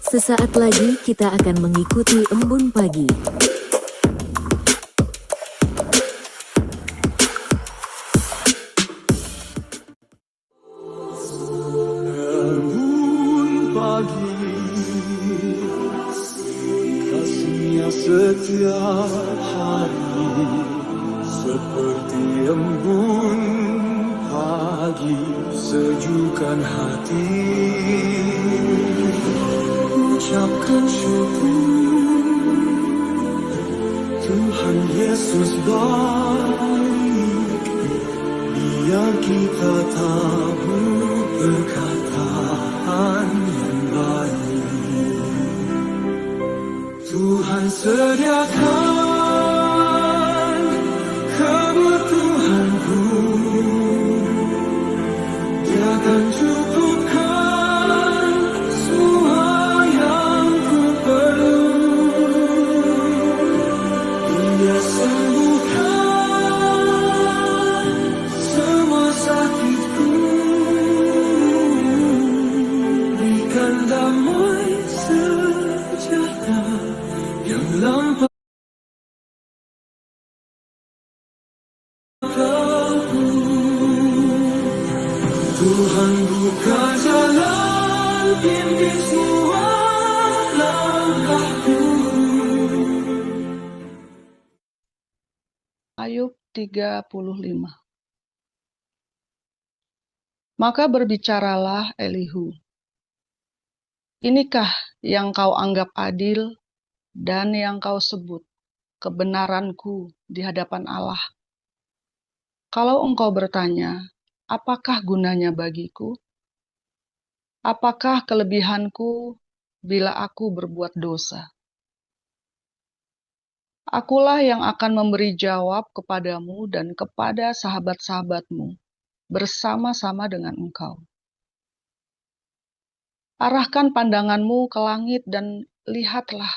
Sesaat lagi kita akan mengikuti Embun Pagi. Embun pagi, kasihnya setiap hari, seperti embun pagi, sejukkan hati. Ucapkan syukur, Tuhan Yesus baik, biar kita tahu perkataan yang baik. Tuhan sediakan kebutuhanku, Dia akan cukupkan semua yang ku perlu. Dia sembuhkan semua sakitku, berikan damai sejahtera yang lampau. Tuhan buka jalan, pimpin semua langkahku. Ayub 35. Maka berbicaralah Elihu, inikah yang kau anggap adil dan yang kau sebut kebenaranku di hadapan Allah? Kalau engkau bertanya, apakah gunanya bagiku? Apakah kelebihanku bila aku berbuat dosa? Akulah yang akan memberi jawab kepadamu dan kepada sahabat-sahabatmu bersama-sama dengan engkau. Arahkan pandanganmu ke langit dan lihatlah.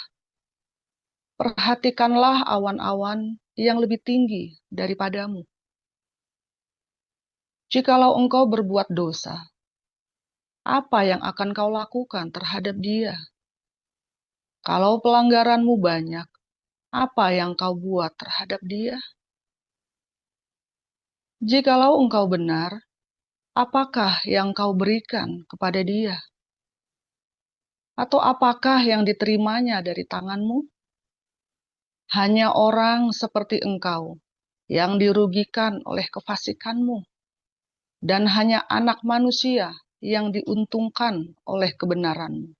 Perhatikanlah awan-awan yang lebih tinggi daripadamu. Jikalau engkau berbuat dosa, apa yang akan kau lakukan terhadap dia? Kalau pelanggaranmu banyak, apa yang kau buat terhadap dia? Jikalau engkau benar, apakah yang kau berikan kepada dia? Atau apakah yang diterimanya dari tanganmu? Hanya orang seperti engkau yang dirugikan oleh kefasikanmu, dan hanya anak manusia yang diuntungkan oleh kebenaranmu.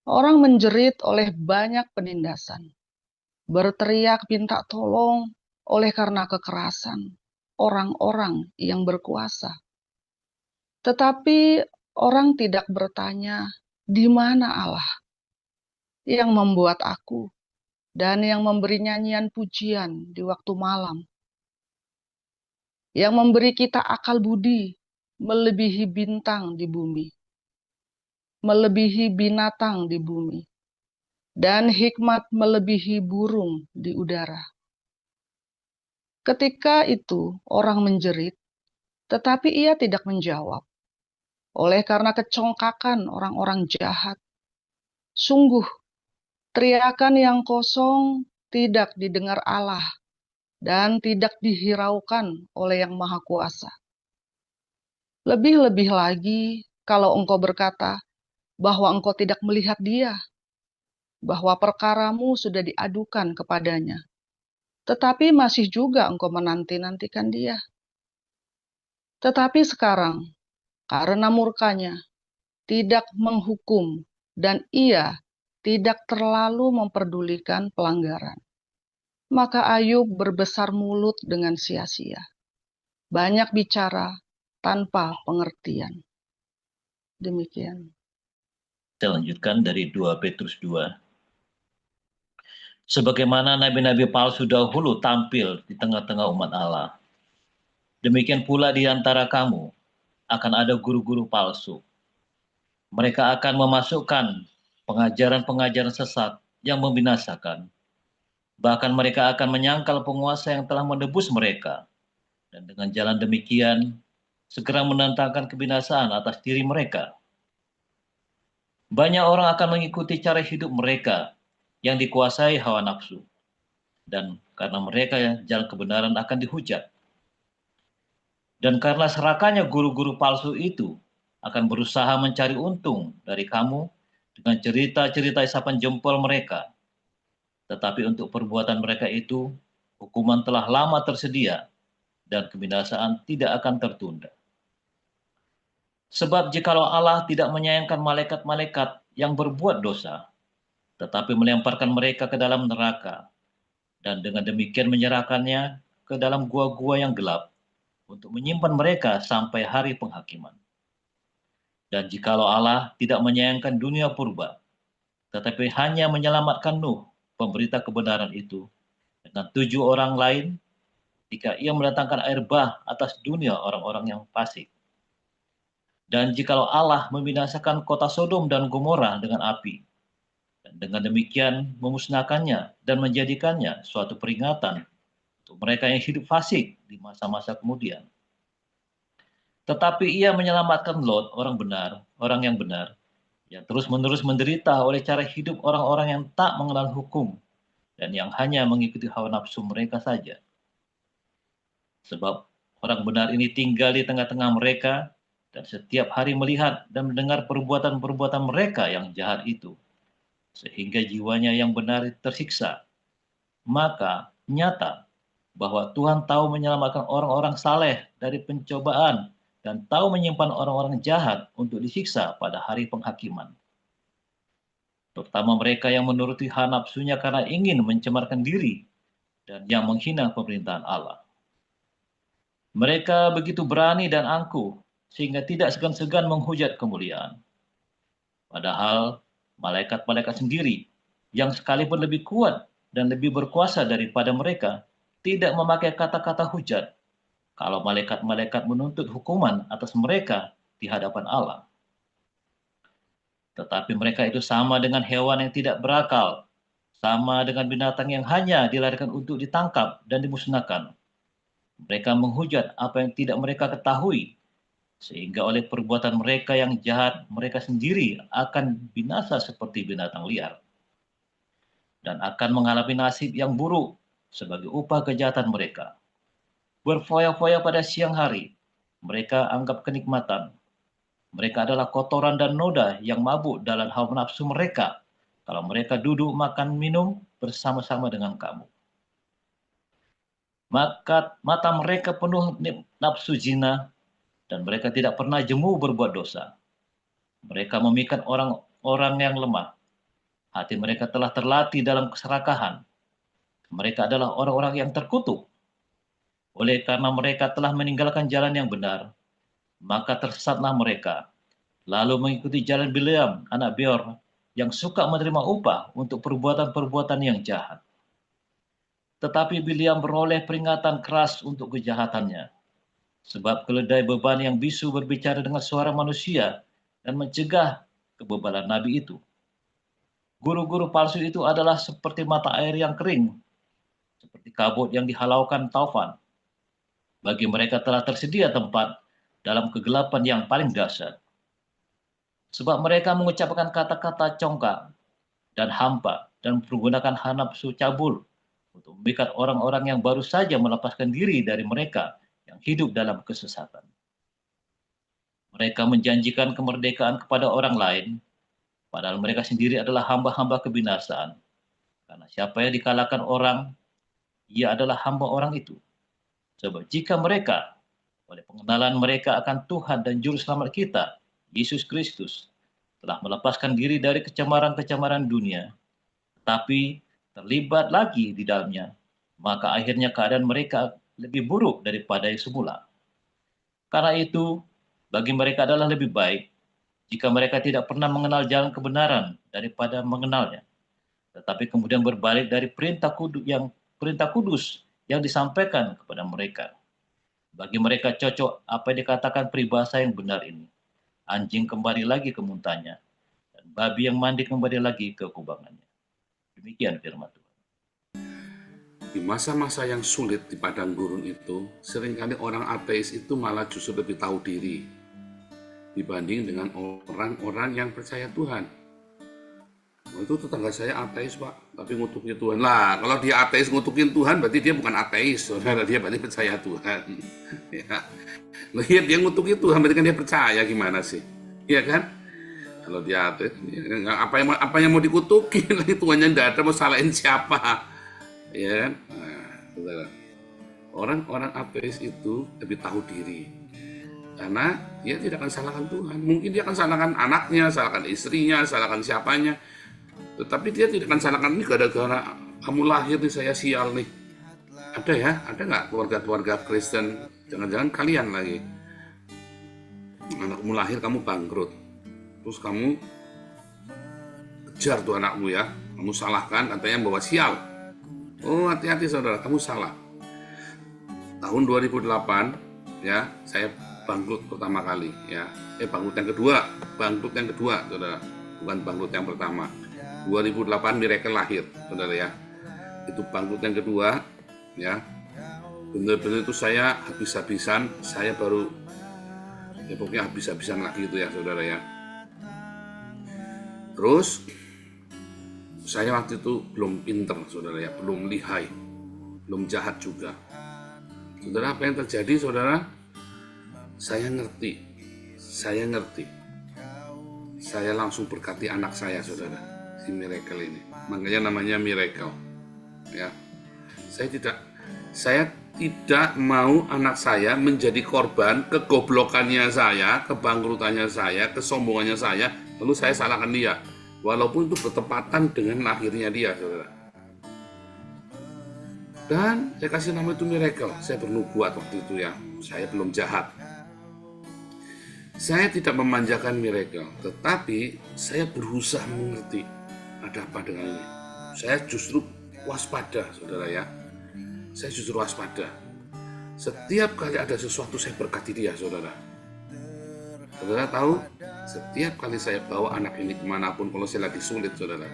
Orang menjerit oleh banyak penindasan, berteriak minta tolong oleh karena kekerasan orang-orang yang berkuasa. Tetapi orang tidak bertanya, di mana Allah yang membuat aku dan yang memberi nyanyian pujian di waktu malam, yang memberi kita akal budi melebihi bintang di bumi, melebihi binatang di bumi, dan hikmat melebihi burung di udara. Ketika itu orang menjerit, tetapi ia tidak menjawab, oleh karena kecongkakan orang-orang jahat. Sungguh, teriakan yang kosong tidak didengar Allah dan tidak dihiraukan oleh Yang Maha Kuasa. Lebih-lebih lagi kalau engkau berkata bahwa engkau tidak melihat dia, bahwa perkaramu sudah diadukan kepadanya, tetapi masih juga engkau menanti-nantikan dia. Tetapi sekarang, karena murkanya, tidak menghukum, dan ia tidak terlalu memperdulikan pelanggaran. Maka Ayub berbesar mulut dengan sia-sia, banyak bicara tanpa pengertian. Demikian. Kita lanjutkan dari 2 Petrus 2. Sebagaimana nabi-nabi palsu dahulu tampil di tengah-tengah umat Allah, demikian pula di antara kamu akan ada guru-guru palsu. Mereka akan memasukkan pengajaran-pengajaran sesat yang membinasakan. Bahkan mereka akan menyangkal penguasa yang telah menebus mereka. Dan dengan jalan demikian, segera mendatangkan kebinasaan atas diri mereka. Banyak orang akan mengikuti cara hidup mereka yang dikuasai hawa nafsu, dan karena mereka jalan kebenaran akan dihujat. Dan karena serakahnya guru-guru palsu itu akan berusaha mencari untung dari kamu dengan cerita-cerita isapan jempol mereka. Tetapi untuk perbuatan mereka itu, hukuman telah lama tersedia dan kebinasaan tidak akan tertunda. Sebab jikalau Allah tidak menyayangkan malaikat-malaikat yang berbuat dosa, tetapi melemparkan mereka ke dalam neraka, dan dengan demikian menyerahkannya ke dalam gua-gua yang gelap, untuk menyimpan mereka sampai hari penghakiman. Dan jikalau Allah tidak menyayangkan dunia purba, tetapi hanya menyelamatkan Nuh, pemberita kebenaran itu, dengan 7 orang lain, jika ia mendatangkan air bah atas dunia orang-orang yang fasik. Dan jikalau Allah membinasakan kota Sodom dan Gomora dengan api, dan dengan demikian memusnahkannya dan menjadikannya suatu peringatan untuk mereka yang hidup fasik di masa-masa kemudian. Tetapi ia menyelamatkan Lot, orang yang benar, yang terus-menerus menderita oleh cara hidup orang-orang yang tak mengenal hukum dan yang hanya mengikuti hawa nafsu mereka saja. Sebab orang benar ini tinggal di tengah-tengah mereka dan setiap hari melihat dan mendengar perbuatan-perbuatan mereka yang jahat itu, sehingga jiwanya yang benar tersiksa. Maka nyata bahwa Tuhan tahu menyelamatkan orang-orang saleh dari pencobaan dan tahu menyimpan orang-orang jahat untuk disiksa pada hari penghakiman. Terutama mereka yang menuruti hawa nafsunya karena ingin mencemarkan diri dan yang menghina pemerintahan Allah. Mereka begitu berani dan angkuh sehingga tidak segan-segan menghujat kemuliaan. Padahal malaikat-malaikat sendiri yang sekalipun lebih kuat dan lebih berkuasa daripada mereka tidak memakai kata-kata hujat kalau malaikat-malaikat menuntut hukuman atas mereka di hadapan Allah. Tetapi mereka itu sama dengan hewan yang tidak berakal, sama dengan binatang yang hanya dilarikan untuk ditangkap dan dimusnahkan. Mereka menghujat apa yang tidak mereka ketahui, sehingga oleh perbuatan mereka yang jahat, mereka sendiri akan binasa seperti binatang liar, dan akan mengalami nasib yang buruk sebagai upah kejahatan mereka. Berfoya-foya pada siang hari, mereka anggap kenikmatan. Mereka adalah kotoran dan noda yang mabuk dalam hawa nafsu mereka, kalau mereka duduk makan minum bersama-sama dengan kamu. Maka mata mereka penuh nafsu zina, dan mereka tidak pernah jemu berbuat dosa. Mereka memikat orang-orang yang lemah. Hati mereka telah terlatih dalam keserakahan. Mereka adalah orang-orang yang terkutuk. Oleh karena mereka telah meninggalkan jalan yang benar, maka tersesatlah mereka, lalu mengikuti jalan Bileam, anak Beor, yang suka menerima upah untuk perbuatan-perbuatan yang jahat. Tetapi Bileam beroleh peringatan keras untuk kejahatannya, sebab keledai beban yang bisu berbicara dengan suara manusia dan mencegah kebebalan nabi itu. Guru-guru palsu itu adalah seperti mata air yang kering, seperti kabut yang dihalaukan taufan. Bagi mereka telah tersedia tempat dalam kegelapan yang paling dahsyat. Sebab mereka mengucapkan kata-kata congkak dan hampa dan menggunakan hawa nafsu cabul untuk memikat orang-orang yang baru saja melepaskan diri dari mereka yang hidup dalam kesesatan. Mereka menjanjikan kemerdekaan kepada orang lain, padahal mereka sendiri adalah hamba-hamba kebinasaan. Karena siapa yang dikalahkan orang, ia adalah hamba orang itu. Sebab jika mereka, oleh pengenalan mereka akan Tuhan dan Juru Selamat kita, Yesus Kristus, telah melepaskan diri dari kecemaran-kecemaran dunia, tetapi terlibat lagi di dalamnya, maka akhirnya keadaan mereka lebih buruk daripada yang semula. Karena itu, bagi mereka adalah lebih baik jika mereka tidak pernah mengenal jalan kebenaran daripada mengenalnya, tetapi kemudian berbalik dari perintah kudus yang disampaikan kepada mereka. Bagi mereka cocok apa yang dikatakan peribahasa yang benar ini. Anjing kembali lagi ke muntahnya, dan babi yang mandi kembali lagi ke kubangannya. Demikian firman Tuhan. Di masa-masa yang sulit di padang gurun itu, seringkali orang ateis itu malah justru lebih tahu diri dibanding dengan orang-orang yang percaya Tuhan. Itu tetangga saya ateis Pak, tapi ngutuki Tuhan. Lah, kalau dia ateis ngutukin Tuhan, berarti dia bukan ateis, saudara. Dia berarti percaya Tuhan. Ya. Loh, ya, dia ngutuki Tuhan, berarti kan dia percaya, gimana sih? Iya kan? Kalau dia ateis, ya, apa yang mau dikutukin? Tuhannya tidak ada, mau salahin siapa? Ya kan? Nah, saudara. Orang-orang ateis itu lebih tahu diri. Karena dia tidak akan salahkan Tuhan. Mungkin dia akan salahkan anaknya, salahkan istrinya, salahkan siapanya. Tetapi dia tidak akan salahkan ini gara-gara kamu lahir nih saya sial nih. Ada ya? Ada nggak keluarga-keluarga Kristen? Jangan-jangan kalian lagi. Anakmu lahir kamu bangkrut. Terus kamu kejar tuh anakmu ya. Kamu salahkan katanya bawa sial. Oh hati-hati saudara, kamu salah. Tahun 2008 ya, saya bangkrut pertama kali ya. Bangkrut yang kedua saudara. Bukan bangkrut yang pertama. 2008 Miracle lahir, saudara ya. Itu bangkrut yang kedua, ya. Benar-benar itu saya habis-habisan, saya baru, ya pokoknya habis-habisan lagi itu ya, saudara ya. Terus, saya waktu itu belum pinter, saudara ya, belum lihai, belum jahat juga. Saudara, apa yang terjadi, saudara? Saya ngerti. Saya langsung berkati anak saya, saudara. Miracle ini, makanya namanya Miracle ya. Saya tidak mau anak saya menjadi korban kegoblokannya saya, kebangkrutannya saya, kesombongannya saya, lalu saya salahkan dia, walaupun itu bertepatan dengan lahirnya dia, saudara. Dan saya kasih nama itu Miracle. Saya bernubuat waktu itu ya, saya belum jahat. Saya tidak memanjakan Miracle, tetapi saya berusaha mengerti ada apa dengan ini. Saya justru waspada, saudara ya. Saya justru waspada. Setiap kali ada sesuatu saya berkati dia, saudara. Saudara tahu, setiap kali saya bawa anak ini kemanapun, kalau saya lagi sulit, saudara,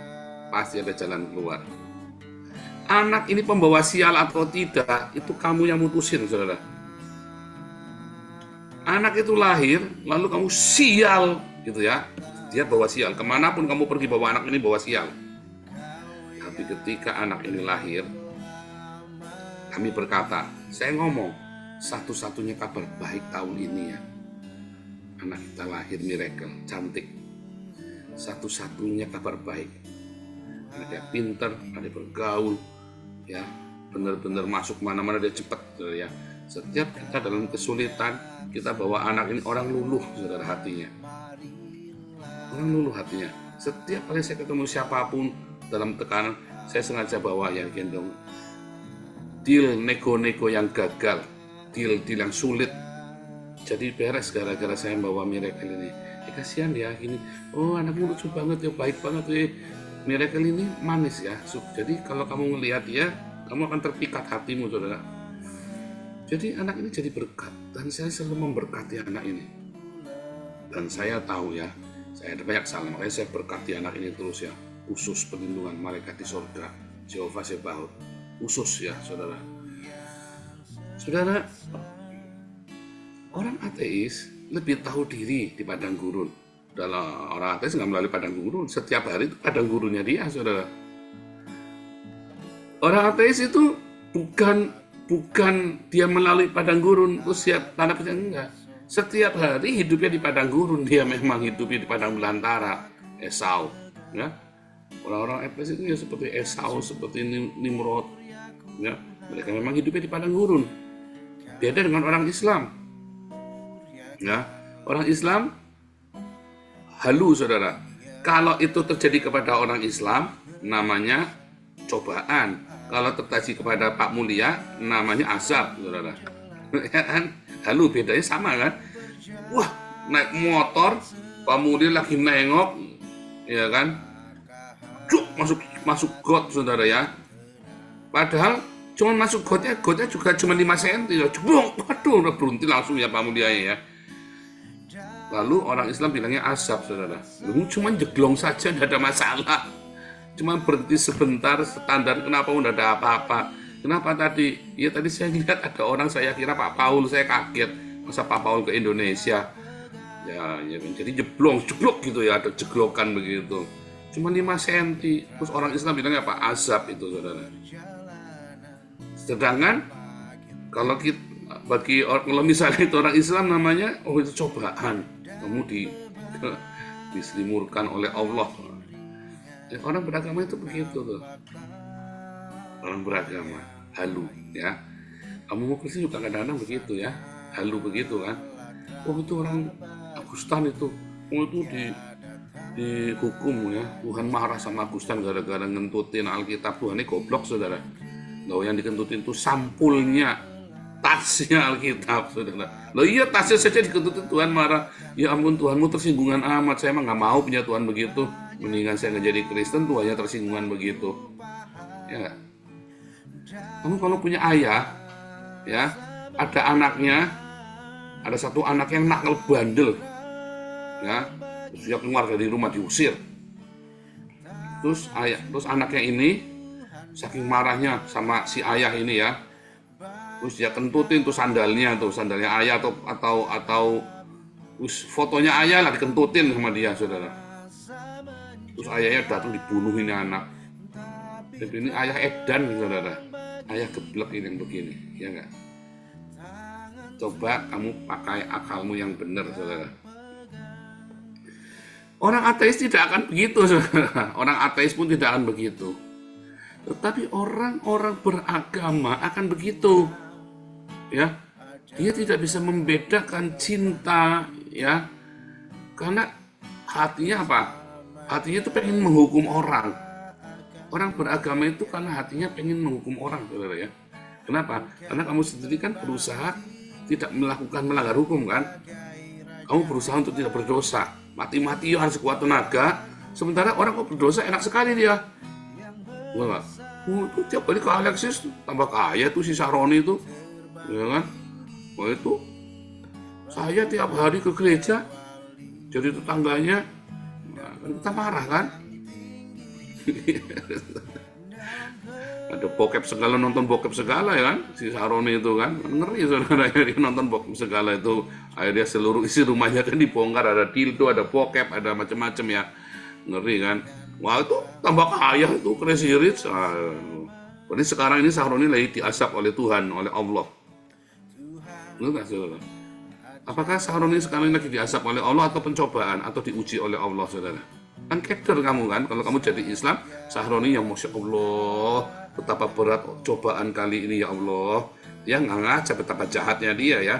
pasti ada jalan keluar. Anak ini pembawa sial atau tidak, itu kamu yang mutusin, saudara. Anak itu lahir, lalu kamu sial, gitu ya. Dia bawa sial, kemanapun kamu pergi bawa anak ini bawa sial. Tapi ketika anak ini lahir, kami berkata, saya ngomong, satu-satunya kabar baik tahun ini ya, anak kita lahir Miracle, cantik. Satu-satunya kabar baik. Anak dia pinter, anak dia bergaul, ya, benar-benar masuk mana-mana dia cepat, ya. Setiap kita dalam kesulitan, kita bawa anak ini, orang luluh, saudara, hatinya. Orang luluh hatinya. Setiap kali saya ketemu siapapun dalam tekanan, saya sengaja bawa yang gendong. Deal nego-nego yang gagal, deal yang sulit, jadi beres gara-gara saya bawa Miracle ini. Kasihan ya gini. Oh anakmu lucu banget ya, baik banget ya. Miracle ini manis ya. Jadi kalau kamu melihat dia, kamu akan terpikat hatimu, saudara. Jadi anak ini jadi berkat, dan saya selalu memberkati anak ini. Dan saya tahu ya, saya ada banyak salah, makanya saya berkati anak ini terus ya. Khusus perlindungan malaikat di surga, Jehovah Sebaot, khusus ya, saudara. Saudara, orang ateis lebih tahu diri di padang gurun. Dalam orang ateis nggak melalui padang gurun, setiap hari itu padang gurunnya dia, saudara. Orang ateis itu bukan dia melalui padang gurun terus siap tanda petik, enggak. Setiap hari hidupnya di padang gurun, dia memang hidupnya di padang belantara, Esau, ya. Orang-orang ateis itu ya seperti Esau, seperti Nimrod, ya. Mereka memang hidupnya di padang gurun. Beda dengan orang Islam, ya. Orang Islam halu, saudara. Kalau itu terjadi kepada orang Islam, namanya cobaan. Kalau terjadi kepada Pak Mulia, namanya azab, saudara. Ya kan? Halu, bedanya sama kan? Wah, naik motor, Pak Mulia lagi nengok, ya kan? Cuk, masuk got, saudara ya. Padahal cuma masuk gotnya juga cuma 5 cm. Ceblong, waduh, udah berhenti langsung ya Pak Mulia ya. Lalu orang Islam bilangnya azab, saudara. Lu cuma jeglong saja, tidak ada masalah. Cuma berhenti sebentar, standar, kenapa udah ada apa-apa. Kenapa tadi? Ya tadi saya lihat ada orang, saya kira Pak Paul, saya kaget. Masa Pak Paul ke Indonesia? Ya jadi jeblok gitu ya, ada jeglokan begitu. cuma 5 cm. Terus orang Islam bilangnya apa? Azab itu, saudara. Sedangkan kalau kita, kalau misalnya itu orang Islam namanya, oh itu cobaan, kamu diselimurkan oleh Allah. Orang beragama itu begitu tuh. Orang beragama halu, ya. Kamu mau Kristen juga kadang-kadang begitu, ya, halu begitu kan. Oh itu orang Agustan itu, oh itu dihukum, ya. Tuhan marah sama Agustan gara-gara ngentutin Alkitab. Tuhan ini goblok, saudara. Loh, yang dikentutin itu sampulnya, tasnya Alkitab, saudara. Loh iya, tasnya saja dikentutin, Tuhan marah. Ya ampun, Tuhanmu tersinggungan amat. Saya emang gak mau punya Tuhan begitu. Mendingan saya nggak jadi Kristen, Tuhannya tersinggungan begitu. Ya gak? Kamu kalau punya ayah, ya, ada anaknya, ada satu anak yang nakal bandel, ya, terus dia keluar dari rumah diusir. Terus anaknya ini saking marahnya sama si ayah ini, ya, terus dia kentutin tuh sandalnya ayah atau fotonya ayah lah dikentutin sama dia, saudara. Terus ayahnya datang dibunuh ini anak. Jadi ini ayah edan, saudara. Ayah geblek ini yang begini, ya enggak? Coba kamu pakai akalmu yang benar, saudara. Orang ateis tidak akan begitu, saudara. Orang ateis pun tidak akan begitu. Tetapi orang-orang beragama akan begitu, ya. Dia tidak bisa membedakan cinta, ya, karena hatinya apa? Hatinya itu pengen menghukum orang. Orang beragama itu karena hatinya pengen menghukum orang, saudara, ya. Kenapa? Karena kamu sendiri kan berusaha tidak melanggar hukum, kan? Kamu berusaha untuk tidak berdosa, mati-matian sekuat tenaga. Sementara orang kok berdosa enak sekali dia. Enggak? Itu tiap kali ke Alexis tambah kaya tuh si Saroni itu, ya kan? Wah itu saya tiap hari ke gereja jadi tetangganya, nah, kan kita marah kan? Ada bokep segala, nonton bokep segala, ya kan, si Saroni itu kan, ngeri, saudara, dia nonton bokep segala itu. Akhirnya seluruh isi rumahnya kan dibongkar, ada dildo, ada bokep, ada macam-macam, ya, ngeri kan. Wah itu tambah kaya itu, crazy rich. Berarti sekarang ini Saroni lagi diazab oleh Tuhan, oleh Allah. Betul nggak, saudara? Apakah Saroni sekarang lagi diazab oleh Allah atau pencobaan atau diuji oleh Allah, saudara? Kan keder kamu kan, kalau kamu jadi Islam, Sahroni yang Masya Allah, betapa berat cobaan kali ini, ya Allah. Ya nggak ngajak betapa jahatnya dia, ya.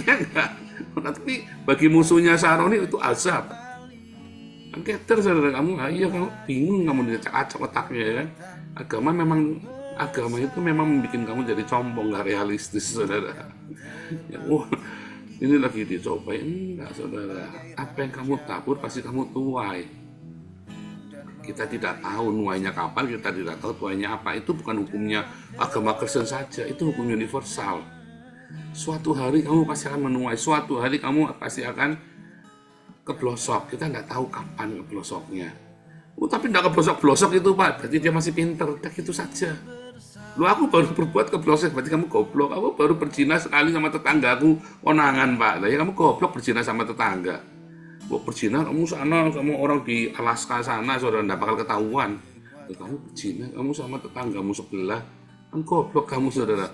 Ya nggak. Tapi bagi musuhnya Sahroni itu azab. Kan keder, saudara, kamu, iya kamu bingung, kamu dicak-acak otaknya, ya kan. Agama itu memang membuat kamu jadi sombong, nggak realistis, saudara. Ya, ini lagi dicobain, enggak, saudara. Apa yang kamu tabur pasti kamu tuai. Kita tidak tahu nuainya kapan, kita tidak tahu tuainya apa. Itu bukan hukumnya agama Kristen saja, itu hukum universal. Suatu hari kamu pasti akan menuai, suatu hari kamu pasti akan keblosok. Kita tidak tahu kapan keblosoknya. Tapi tidak keblosok-blosok itu, Pak, berarti dia masih pinter. Udah gitu saja. Lu, aku baru berbuat keblosok, berarti kamu goblok. Aku baru berzina sekali sama tetanggaku, konangan, Pak. Lah ya kamu goblok berzina sama tetangga. Berzina kamu sana, kamu orang di Alaska sana, saudara, enggak bakal ketahuan. Kamu berzina, kamu sama tetanggamu sebelah, kan goblok kamu, saudara.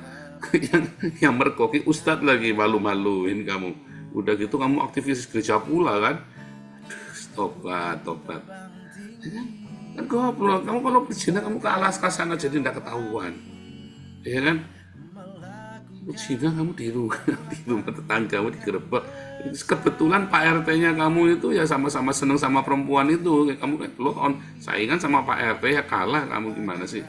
yang merkoki ustadz lagi, malu-maluin kamu. Udah gitu kamu aktivis gereja pula, kan? Tobat. Kan goblok, kamu kalau berzina kamu ke Alaska sana jadi enggak ketahuan. Ya kan? Berzina kamu di rumah tetanggamu digerebek. Kebetulan Pak RT-nya kamu itu ya sama-sama seneng sama perempuan itu. Kamu kan lo saingan sama Pak RT ya kalah, kamu gimana sih?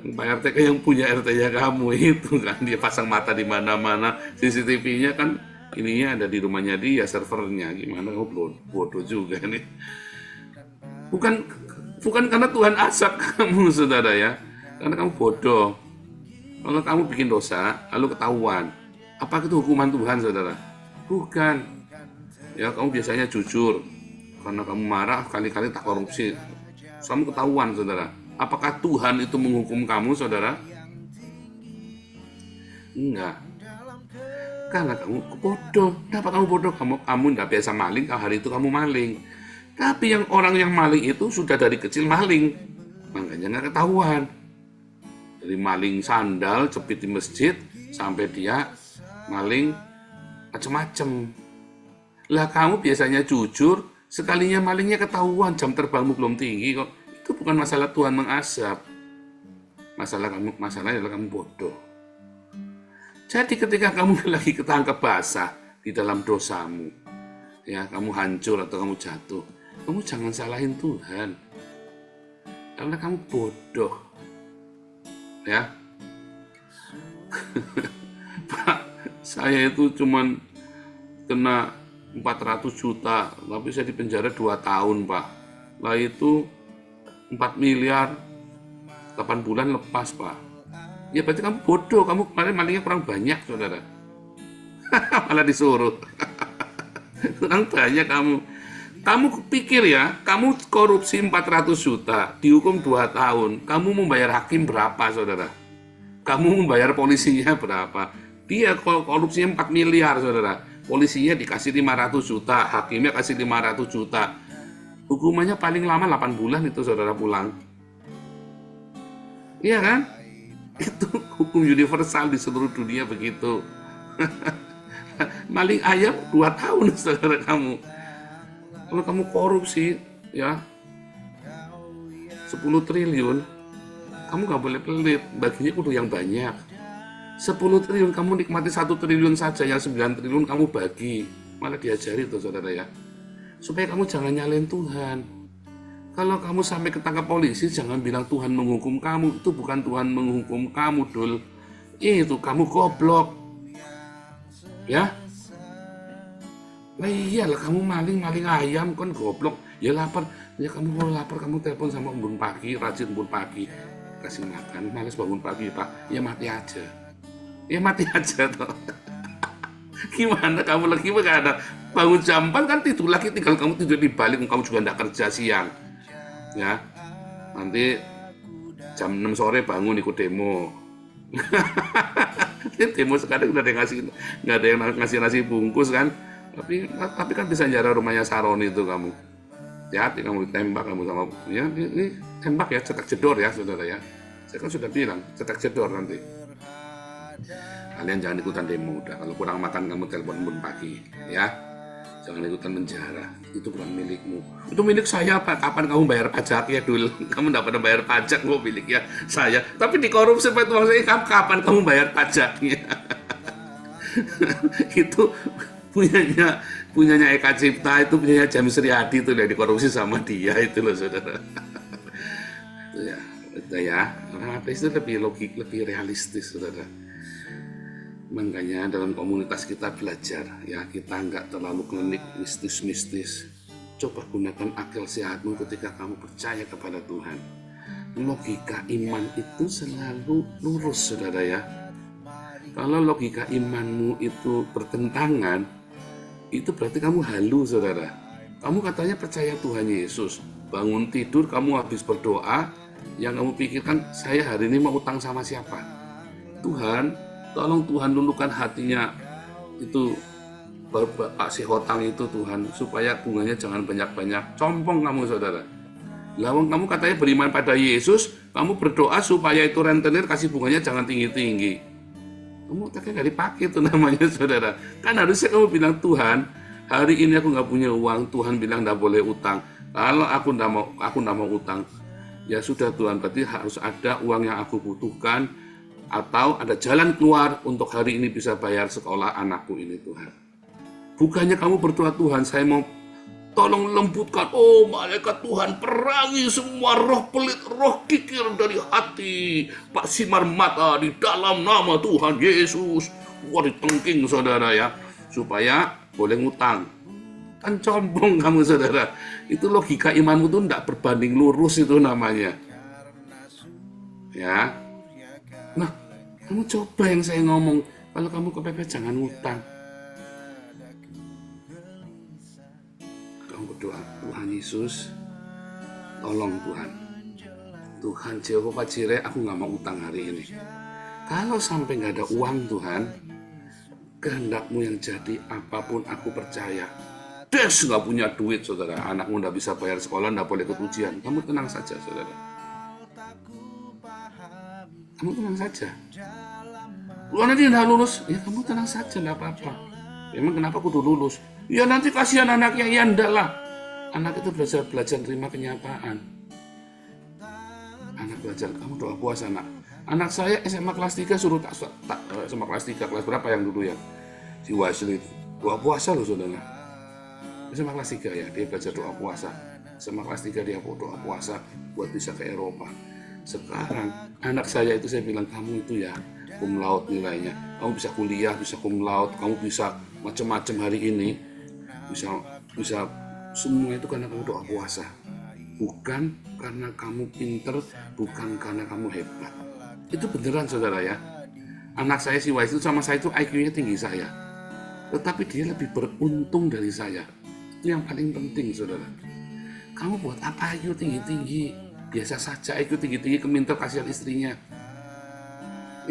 Pak RT kan yang punya RT-nya kamu itu kan, dia pasang mata di mana-mana, CCTV-nya kan ininya ada di rumahnya dia, servernya. Gimana, kamu bodoh juga nih. Bukan karena Tuhan azab kamu, saudara, ya, karena kamu bodoh. Kalau kamu bikin dosa lalu ketahuan, apa itu hukuman Tuhan, saudara? Bukan. Ya, kamu biasanya jujur karena kamu marah, kali-kali tak korupsi, kamu ketahuan, saudara. Apakah Tuhan itu menghukum kamu, saudara? Enggak. Karena kamu bodoh. Kenapa kamu bodoh? Kamu tidak biasa maling, hari itu kamu maling. Tapi orang yang maling itu sudah dari kecil maling, makanya nggak ketahuan. Dari maling sandal, jepit di masjid, sampai dia maling macem-macem. Lah kamu biasanya jujur, sekalinya malingnya ketahuan, jam terbangmu belum tinggi kok. Itu bukan masalah Tuhan mengazab. Masalahnya adalah kamu bodoh. Jadi ketika kamu lagi ketangkep basah di dalam dosamu, ya kamu hancur atau kamu jatuh, kamu jangan salahin Tuhan. Karena kamu bodoh. Ya. Pak, saya itu cuman kena 400 juta, tapi saya dipenjara 2 tahun, Pak. Lah itu 4 miliar, 8 bulan lepas, Pak. Ya berarti kamu bodoh, kamu kemarin malingnya kurang banyak, saudara. Malah disuruh. Kurang banyak kamu. Kamu pikir ya, kamu korupsi 400 juta, dihukum 2 tahun, kamu membayar hakim berapa, saudara? Kamu membayar polisinya berapa? Dia korupsinya 4 miliar, saudara. Polisinya dikasih 500 juta, hakimnya kasih 500 juta. Hukumannya paling lama 8 bulan itu, saudara, pulang. Iya kan? Itu hukum universal di seluruh dunia begitu. Maling ayam 2 tahun, saudara kamu. Kalau kamu korupsi, ya 10 triliun, kamu nggak boleh pelit, baginya kudu yang banyak. 10 triliun, kamu nikmati 1 triliun saja, yang 9 triliun kamu bagi. Malah diajari tuh, saudara ya. Supaya kamu jangan nyalain Tuhan. Kalau kamu sampai ketangkap polisi, jangan bilang Tuhan menghukum kamu. Itu bukan Tuhan menghukum kamu, Dul. Itu kamu goblok. Ya. Nah iyalah, kamu maling ayam kan goblok. Ya lapar, ya kamu mau lapar, kamu telepon sama embun pagi, rajin embun pagi, kasih makan. Males bangun pagi, Pak. Ya mati aja. Ya mati aja toh. Gimana kamu lagi ada bangun jam 4 kan tidur lagi, tinggal kamu tidur di balik, kamu juga enggak kerja siang. Ya. Nanti jam 6 sore bangun ikut demo. Demo sekarang udah ada yang nggak ada yang ngasih nasi bungkus kan. Tapi kan bisa jarak rumahnya Saroni itu kamu. Hati kamu ditembak kamu sama ya ini tembak ya, cetak jedor ya, saudara ya. Saya kan sudah bilang cetak jedor nanti. Kalian jangan ikutan demo udah. Kalau kurang makan kamu telepon embun pagi ya. Jangan ikutan penjara. Itu bukan milikmu. Itu milik saya, Pak. Kapan kamu bayar pajak ya, Dul? Kamu enggak pernah bayar pajak, kok miliknya saya. Tapi dikorupsi Pak uang saya. Kapan kamu bayar pajaknya? Itu punyanya Eka Cipta, itu punyanya James Riyadi itu yang dikorupsi sama dia itu loh, saudara. Itu ya. Orang ateis itu lebih logik, lebih realistis, saudara. Makanya dalam komunitas kita belajar ya, kita nggak terlalu klinik mistis-mistis. Coba gunakan akal sehatmu ketika kamu percaya kepada Tuhan. Logika iman itu selalu lurus, saudara ya. Kalau logika imanmu itu bertentangan, itu berarti kamu halu, saudara. Kamu katanya percaya Tuhan Yesus, bangun tidur kamu habis berdoa, yang kamu pikirkan, saya hari ini mau utang sama siapa? Tuhan, tolong Tuhan luluhkan hatinya itu Pak si hutang itu Tuhan, supaya bunganya jangan banyak-banyak. Compong kamu, saudara. Lawang kamu katanya beriman pada Yesus, kamu berdoa supaya itu rentenir kasih bunganya jangan tinggi-tinggi. Kamu otaknya nggak dipakai itu namanya, saudara. Kan harusnya kamu bilang, Tuhan, hari ini aku nggak punya uang. Tuhan bilang nggak boleh utang. Kalau aku nggak mau utang, ya sudah Tuhan, berarti harus ada uang yang aku butuhkan, atau ada jalan keluar untuk hari ini bisa bayar sekolah anakku ini, Tuhan. Bukannya kamu berdoa, Tuhan, saya mau tolong lembutkan, oh malaikat Tuhan, perangi semua roh pelit, roh kikir dari hati Pak Simar Mata di dalam nama Tuhan Yesus. Wah, ditengking, saudara ya, supaya boleh ngutang. Kan combong kamu, saudara. Itu logika imanmu tuh tidak berbanding lurus itu namanya. Ya. Nah, kamu coba yang saya ngomong, kalau kamu kepepet jangan ngutang. Kamu berdoa, Tuhan Yesus, tolong Tuhan. Tuhan Jehovah Jireh, aku nggak mau utang hari ini. Kalau sampai nggak ada uang, Tuhan, kehendakmu yang jadi, apapun aku percaya. Des, nggak punya duit, saudara. Anakmu nggak bisa bayar sekolah, nggak boleh ikut ujian. Kamu tenang saja, saudara. Kamu tenang saja. Lu nanti nggak lulus, ya kamu tenang saja, nggak apa-apa. Emang kenapa kudu lulus? Ya nanti kasihan anaknya, ya enggak lah. Anak itu belajar terima kenyataan. Anak belajar, kamu doa puasa, nak. Anak saya SMA kelas 3 suruh SMA kelas 3, kelas berapa yang dulu ya? Si Wesley, doa puasa loh, saudara. SMA kelas 3 ya, dia belajar doa puasa. SMA kelas 3 dia doa puasa buat bisa ke Eropa. Sekarang anak saya itu saya bilang, kamu itu ya cum laude nilainya, kamu bisa kuliah, bisa cum laude, kamu bisa macam-macam hari ini, bisa semua itu karena kamu doa puasa, bukan karena kamu pinter, bukan karena kamu hebat. Itu beneran, saudara ya. Anak saya si Wais itu sama saya itu IQ-nya tinggi saya, tetapi dia lebih beruntung dari saya. Itu yang paling penting, saudara. Kamu buat apa IQ tinggi-tinggi? Biasa saja IQ tinggi-tinggi, keminter, kasihan istrinya.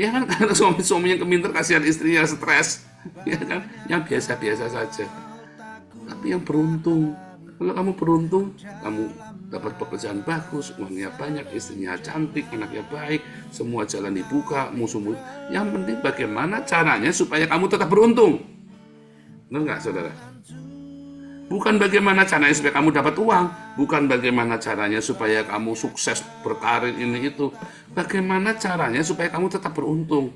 Ya kan, karena suami yang keminter, kasihan istrinya, stres. Ya kan, yang biasa-biasa saja. Tapi yang beruntung, kalau kamu beruntung, kamu dapat pekerjaan bagus, uangnya banyak, istrinya cantik, anaknya baik, semua jalan dibuka, musuh-musuh. Yang penting bagaimana caranya supaya kamu tetap beruntung. Benar nggak, saudara? Bukan bagaimana caranya supaya kamu dapat uang, bukan bagaimana caranya supaya kamu sukses berkarir ini itu. Bagaimana caranya supaya kamu tetap beruntung.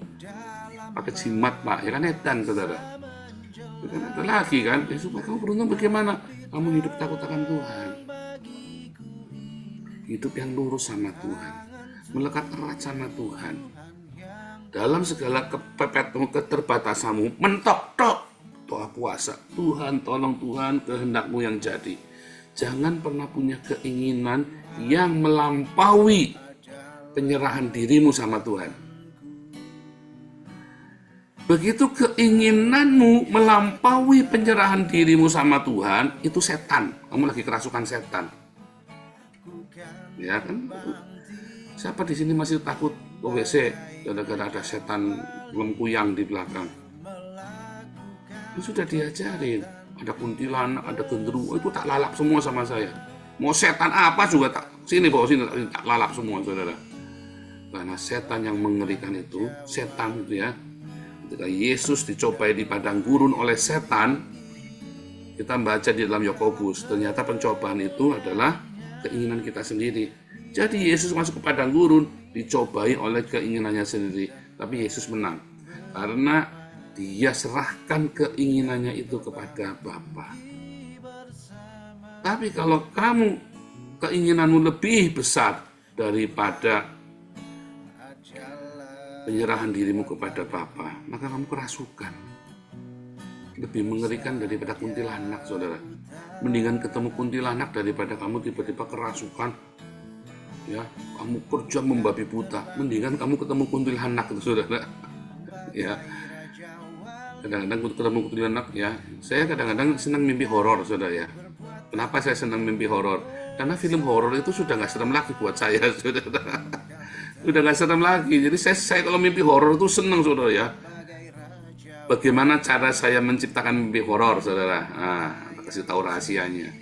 Pakai jimat, Pak, ya kan, edan, saudara. Bukan ada lagi kan, ya, supaya kamu beruntung bagaimana? Kamu hidup takut akan Tuhan. Hidup yang lurus sama Tuhan, melekat erat sama Tuhan. Dalam segala keterbatasanmu, mentok-tok doa puasa. Tuhan, tolong Tuhan, kehendakmu yang jadi. Jangan pernah punya keinginan yang melampaui penyerahan dirimu sama Tuhan. Begitu keinginanmu melampaui penyerahan dirimu sama Tuhan, itu setan. Kamu lagi kerasukan setan. Ya kan? Siapa di sini masih takut ke WC gara-gara ada setan lengkuyang di belakang? Sudah diajarin, ada kuntilanak, ada genderuwo, itu tak lalap semua sama saya. Mau setan apa juga tak, sini bawa sini, tak lalap semua, saudara. Karena setan yang mengerikan itu, setan itu ya, ketika Yesus dicobai di padang gurun oleh setan, kita baca di dalam Yakobus, ternyata pencobaan itu adalah keinginan kita sendiri. Jadi Yesus masuk ke padang gurun, dicobai oleh keinginannya sendiri, tapi Yesus menang. Karena dia serahkan keinginannya itu kepada Bapa. Tapi kalau kamu keinginanmu lebih besar daripada penyerahan dirimu kepada Bapa, maka kamu kerasukan. Lebih mengerikan daripada kuntilanak, saudara. Mendingan ketemu kuntilanak daripada kamu tiba-tiba kerasukan. Ya, kamu kerja membabi buta. Mendingan kamu ketemu kuntilanak, saudara. Ya. Kadang-kadang ketemu kuntilanak ya. Saya kadang-kadang senang mimpi horor, saudara ya. Kenapa saya senang mimpi horor? Karena film horor itu sudah nggak serem lagi buat saya, saudara. Udah nggak serem lagi. Jadi saya kalau mimpi horor itu senang, saudara ya. Bagaimana cara saya menciptakan mimpi horor, saudara? Nah, kasih tahu rahasianya.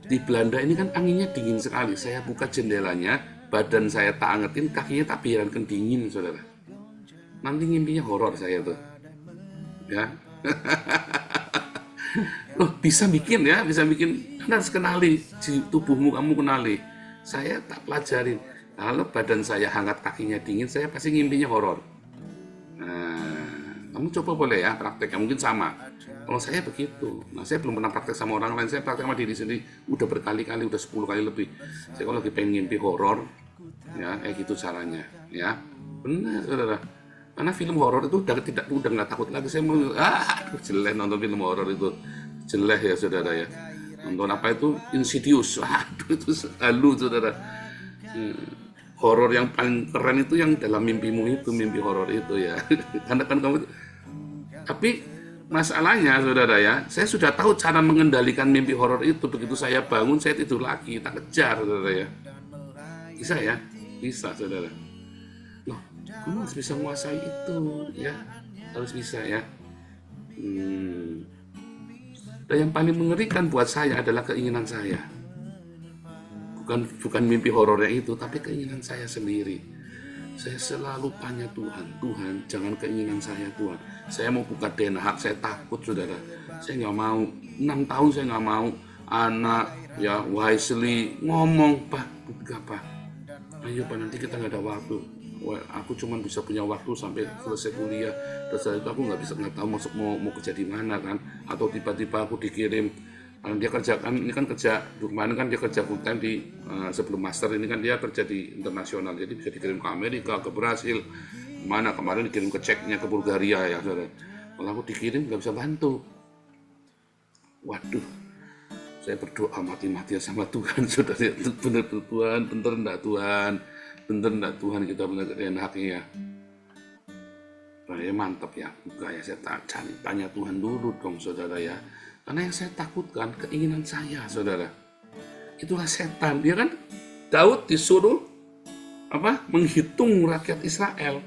Di Belanda ini kan anginnya dingin sekali. Saya buka jendelanya, badan saya tak angetin, kakinya tak biarkan dingin, saudara. Nanti mimpinya horor saya tuh. Ya. Loh, bisa bikin. Anda harus kenali tubuhmu, kamu kenali. Saya tak pelajarin. Kalau badan saya hangat, kakinya dingin, saya pasti mimpinya horor. Nah, kamu coba boleh ya prakteknya, mungkin sama. Kalau saya begitu. Nah, saya belum pernah praktek sama orang lain, saya praktek sama diri sendiri udah berkali-kali, udah 10 kali lebih. Saya kalau lagi pengen mimpi horor, ya kayak gitu caranya, ya. Benar, saudara. Karena film horor itu udah nggak takut lagi. Saya mau jelek nonton film horor itu, jelek ya, saudara ya. Nonton apa itu Insidious, itu halu, saudara. Horor yang paling keren itu yang dalam mimpimu itu, mimpi horor itu ya. Karena kan kamu, tapi masalahnya, saudara ya, saya sudah tahu cara mengendalikan mimpi horor itu. Begitu saya bangun, saya tidur lagi, tak kejar, saudara ya. Bisa ya, bisa, saudara. Loh, kamu harus bisa menguasai itu, ya. harus bisa ya. Dan yang paling mengerikan buat saya adalah keinginan saya. Bukan mimpi horornya itu, tapi keinginan saya sendiri. Saya selalu tanya Tuhan, Tuhan jangan keinginan saya Tuhan. Saya mau buka Den Haag, saya takut saudara. Saya nggak mau, 6 tahun saya nggak mau. Anak ya wisely ngomong, Pak, Pak, ayo Pak, nanti kita nggak ada waktu. Aku cuma bisa punya waktu sampai selesai kuliah. Dan setelah itu aku nggak tahu mau kerja di mana kan. Atau tiba-tiba aku dikirim, dia kerja kan, ini kan kerja kemarin kan dia kerja full time di sebelum master ini kan dia kerja di internasional, jadi bisa dikirim ke Amerika, ke Brasil, mana kemarin dikirim ke Ceknya, ke Bulgaria ya saudara. Kalau aku dikirim nggak bisa bantu. Waduh, saya berdoa mati-matian sama Tuhan saudara. Bener Tuhan, bener enggak Tuhan, bener enggak Tuhan kita bener enaknya ya. Mantap ya, buka ya, saya tanya Tuhan dulu dong saudara ya. Karena yang saya takutkan keinginan saya, saudara. Itulah setan, dia kan Daud disuruh menghitung rakyat Israel.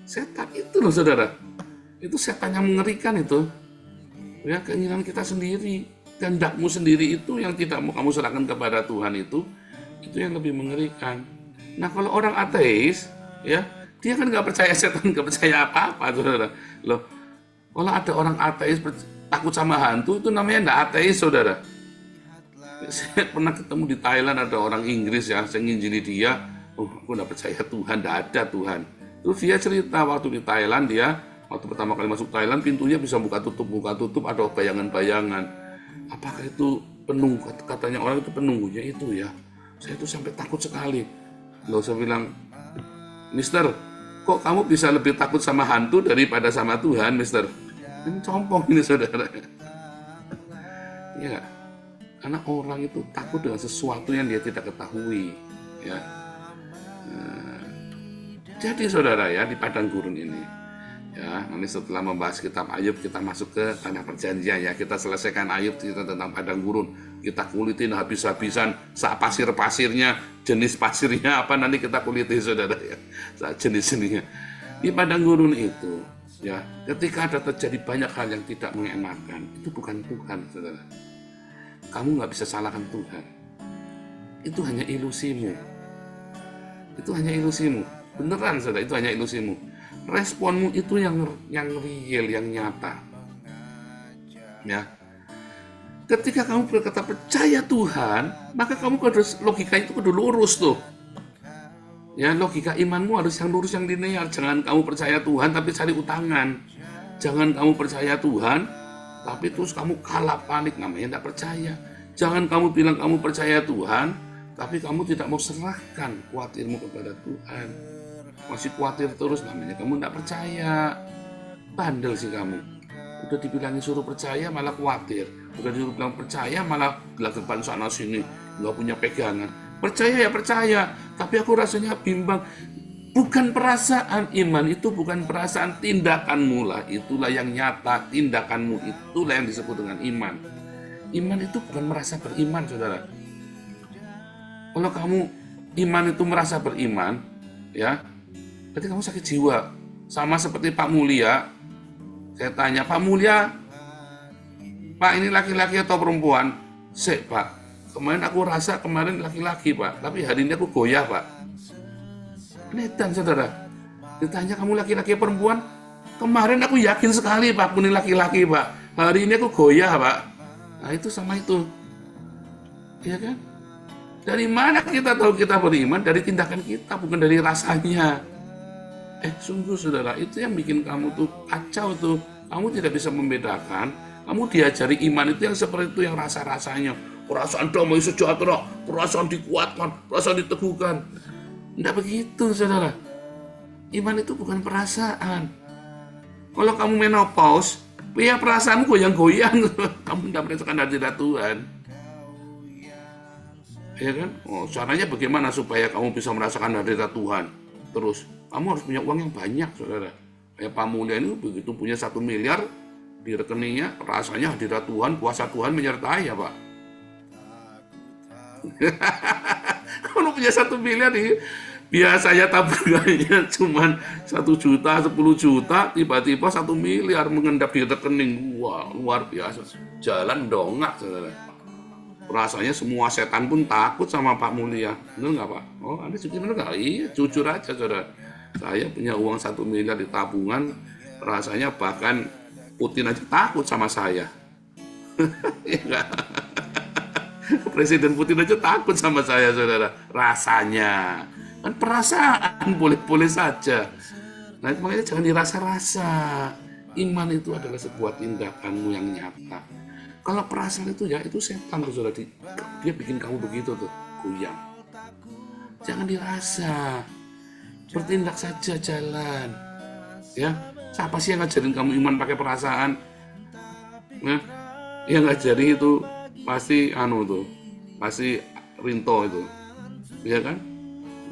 Setan itu loh, saudara. Itu setan yang mengerikan itu. Ya, keinginan kita sendiri, kehendakmu sendiri itu yang tidak mau kamu serahkan kepada Tuhan itu yang lebih mengerikan. Nah, kalau orang ateis, ya, dia kan nggak percaya setan, nggak percaya apa-apa, saudara. Loh, kalau ada orang ateis takut sama hantu, itu namanya enggak ateis, saudara. Saya pernah ketemu di Thailand, ada orang Inggris ya, saya nginjili dia, aku enggak percaya Tuhan, enggak ada Tuhan. Terus dia cerita waktu di Thailand, waktu pertama kali masuk Thailand, pintunya bisa buka tutup, ada bayangan-bayangan. Apakah itu penuh? Katanya orang itu penunggunya itu ya. Saya itu sampai takut sekali. Lalu saya bilang, Mister, kok kamu bisa lebih takut sama hantu daripada sama Tuhan, Mister? Ini compong ini saudara. Ya, karena orang itu takut dengan sesuatu yang dia tidak ketahui. Ya. Jadi saudara ya, di padang gurun ini, ya, nanti setelah membahas kitab Ayub kita masuk ke tanah perjanjian ya. Kita selesaikan Ayub cerita tentang padang gurun. Kita kulitin habis-habisan, pasir-pasirnya, jenis pasirnya apa nanti kita kuliti saudara ya. Jenis-jenisnya. Di padang gurun itu, ya, ketika ada terjadi banyak hal yang tidak mengenakan, itu bukan Tuhan, saudara. Kamu nggak bisa salahkan Tuhan. Itu hanya ilusimu. Itu hanya ilusimu. Beneran, saudara, itu hanya ilusimu. Responmu itu yang real, yang nyata. Ya. Ketika kamu berkata percaya Tuhan, maka kamu harus logika itu kudu lurus tuh. Ya, logika imanmu harus yang lurus, yang linear. Jangan kamu percaya Tuhan tapi cari utangan. Jangan kamu percaya Tuhan tapi terus kamu kalah panik, namanya tidak percaya. Jangan kamu bilang kamu percaya Tuhan tapi kamu tidak mau serahkan khawatirmu kepada Tuhan. Masih khawatir terus, namanya kamu tidak percaya. Bandel sih kamu. Udah dibilangin suruh percaya malah khawatir. Udah disuruh bilang percaya malah gelagapan sana sini, nggak punya pegangan. Percaya ya percaya, tapi aku rasanya bimbang. Bukan perasaan, iman itu bukan perasaan, tindakanmu lah. Itulah yang nyata, tindakanmu itulah yang disebut dengan iman. Iman itu bukan merasa beriman, saudara. Kalau kamu iman itu merasa beriman, ya, berarti kamu sakit jiwa. Sama seperti Pak Mulia, saya tanya, Pak Mulia, Pak ini laki-laki atau perempuan? Pak. Kemarin aku rasa kemarin laki-laki Pak, tapi hari ini aku goyah Pak. Netan saudara, ditanya kamu laki-laki perempuan? Kemarin aku yakin sekali Pak, ini laki-laki Pak. Hari ini aku goyah Pak. Nah itu sama itu. Iya kan? Dari mana kita tahu kita beriman? Dari tindakan kita, bukan dari rasanya. Sungguh saudara, itu yang bikin kamu tuh kacau tuh. Kamu tidak bisa membedakan. Kamu diajari iman itu yang seperti itu, yang rasa-rasanya. Perasaan damai sejahtera, perasaan dikuatkan, perasaan diteguhkan. Tidak begitu, saudara. Iman itu bukan perasaan. Kalau kamu menopause, ya perasaanmu goyang-goyang. Kamu tidak merasakan hadirat Tuhan. Ya kan? Caranya bagaimana supaya kamu bisa merasakan hadirat Tuhan? Terus, kamu harus punya uang yang banyak, saudara. Kayak Pak Mulia ini begitu punya 1 miliar di rekeningnya, rasanya hadirat Tuhan, kuasa Tuhan menyertai ya Pak. Kalau punya 1 miliar nih, Biasanya tabungannya cuma 1 juta, 10 juta, tiba-tiba 1 miliar mengendap di rekening. Wah, luar biasa. Jalan dongak, saudara. Rasanya semua setan pun takut sama Pak Mulia. Benar nggak, Pak? Oh, Anda cuci benar nggak? Iya, jujur aja, saudara. Saya punya uang 1 miliar di tabungan, rasanya bahkan Putin aja takut sama saya. Iya nggak? Presiden Putin aja takut sama saya, saudara. Rasanya. Kan perasaan boleh-boleh saja. Nah, makanya jangan dirasa-rasa. Iman itu adalah sebuah tindakanmu yang nyata. Kalau perasaan itu ya, itu setan tuh, saudara. Dia bikin kamu begitu tuh, goyang. Jangan dirasa. Bertindak saja, jalan. Ya, siapa sih yang ngajarin kamu iman pakai perasaan? Nah, yang ngajarin itu pasti pasti Rinto itu. Iya kan?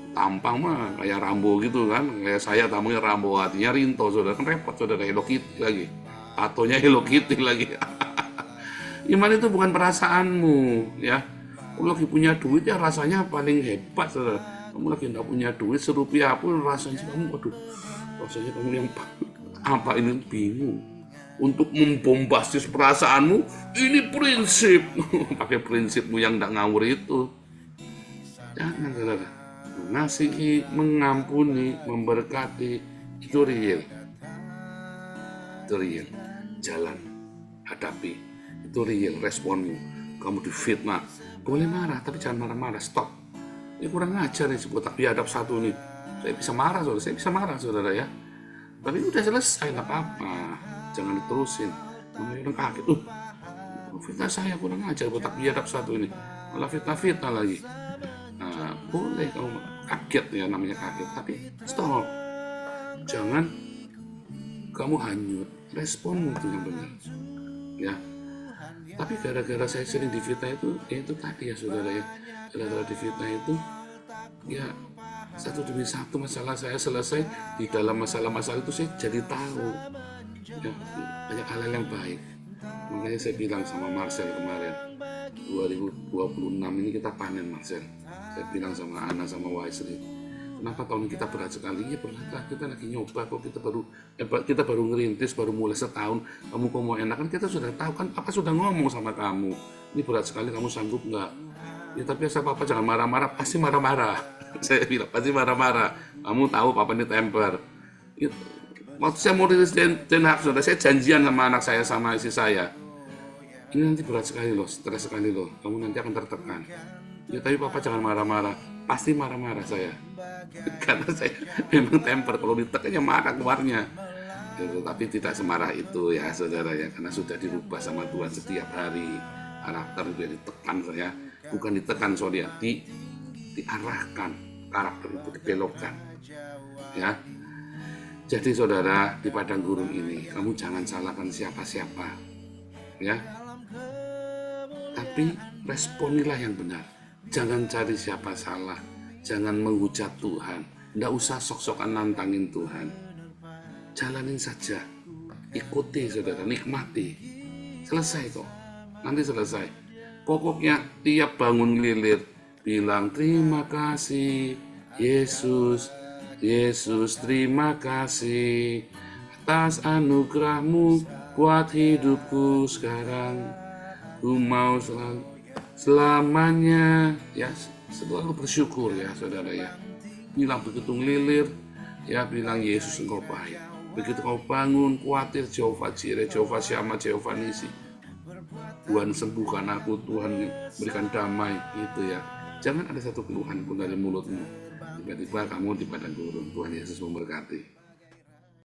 Tampang mah kayak Rambo gitu kan, kayak saya tampangnya Rambo, hatinya Rinto, saudara. Kan repot, saudara. Hello Kitty lagi, tatonya Hello Kitty lagi. Iman itu bukan perasaanmu, ya. Kamu lagi punya duit ya rasanya paling hebat, saudara. Kamu lagi nggak punya duit serupiah pun rasanya kamu, rasanya kamu yang apa ini, bingung. Untuk membombastis perasaanmu, ini prinsip. Pakai prinsipmu yang nggak ngawur itu. Jangan, saudara. Mengasihi, mengampuni, memberkati, itu real. Itu real. Jalan, hadapi. Itu real responmu. Kamu difitnah, boleh marah, tapi jangan marah-marah, stop. Ini kurang ajar nih, sebuah tak biadab satu nih. Saya bisa marah, saudara, ya. Tapi udah selesai, nggak apa-apa. Jangan diterusin. Namanya orang kaget, fitnah saya kurang ajar, buat tak biadab satu ini. Malah fitnah lagi. Nah, boleh kamu kaget, ya, namanya kaget, tapi stop. Jangan kamu hanyut, respon itu yang benar, ya. Tapi gara-gara saya sering difitnah itu tadi ya, saudara, ya. Gara-gara difitnah itu, ya, satu demi satu masalah saya selesai. Di dalam masalah-masalah itu saya jadi tahu, ya, banyak hal yang baik. Makanya saya bilang sama Marcel kemarin, 2026 ini kita panen, Marcel. Saya bilang sama Ana sama Wisely, kenapa tahun ini kita berat sekali? Ya berat, kita lagi nyoba kok, kita baru ngerintis, baru mulai setahun. Kamu kok mau enak, kan kita sudah tahu kan, Papa sudah ngomong sama kamu, ini berat sekali, kamu sanggup nggak? Ya tapi asal Papa jangan marah-marah, pasti marah-marah. Saya bilang pasti marah-marah. Kamu tahu Papa ini temper. Waktu saya mau rilis Den Haag, saudara, saya janjian sama anak saya sama istri saya. Ini nanti berat sekali loh, stres sekali loh, kamu nanti akan tertekan. Ya tapi Papa jangan marah-marah, pasti marah-marah saya. Karena saya memang temper, kalau ditekan ya marah keluarnya. Ya, tapi tidak semarah itu ya, saudara, ya, karena sudah dirubah sama Tuhan setiap hari. Karakter itu ditekan saya, bukan ditekan, soalnya diarahkan, karakter itu dibelokkan, ya. Jadi saudara, di padang gurun ini kamu jangan salahkan siapa-siapa, ya. Tapi responilah yang benar. Jangan cari siapa salah, jangan menghujat Tuhan, nggak usah sok-sokan nantangin Tuhan. Jalanin saja, ikuti, saudara, nikmati. Selesai kok, nanti selesai. Pokoknya tiap bangun lilir bilang terima kasih Yesus, Yesus terima kasih atas anugerahmu buat hidupku sekarang. Ku mau selamanya, ya, selalu bersyukur, ya, saudara, ya. Bilang begitu ngelilir, ya, bilang Yesus engkau baik. Begitu kau bangun khawatir, Jehovah Jireh, Jehovah Syama, Jehovah Nisi, Tuhan sembuhkan aku, Tuhan berikan damai, gitu ya. Jangan ada satu keluhan pun dari mulutmu. Tiba-tiba kamu di padang gurun. Tuhan Yesus memberkati.